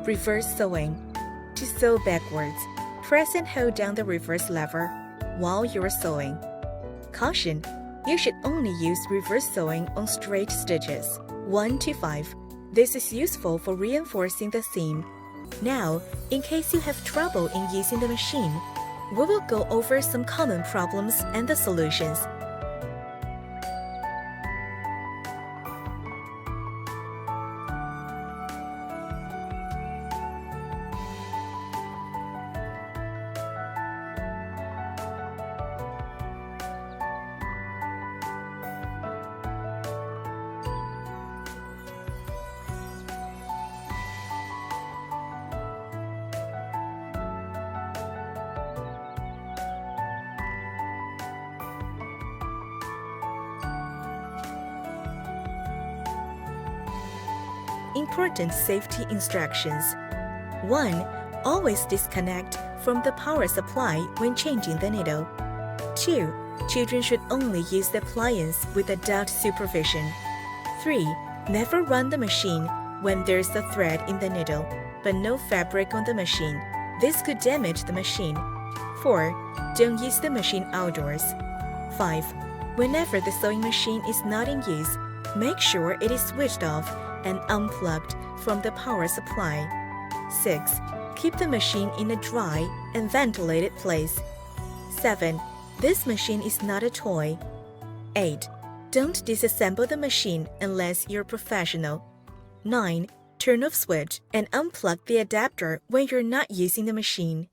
Reverse sewing. To sew backwards, press and hold down the reverse lever while you're sewing. Caution! You should only use reverse sewing on straight stitches 1 to 5. This is useful for reinforcing the seam. Now, in case you have trouble in using the machine, we will go over some common problems and the solutions. Important safety instructions. 1. Always disconnect from the power supply when changing the needle. 2. Children should only use the appliance with adult supervision. 3. Never run the machine when there's a thread in the needle, but no fabric on the machine. This could damage the machine. 4. Don't use the machine outdoors. 5. Whenever the sewing machine is not in use, make sure it is switched off and unplugged from the power supply. 6. Keep the machine in a dry and ventilated place. 7. This machine is not a toy. 8. Don't disassemble the machine unless you're professional. 9. Turn off switch and unplug the adapter when you're not using the machine.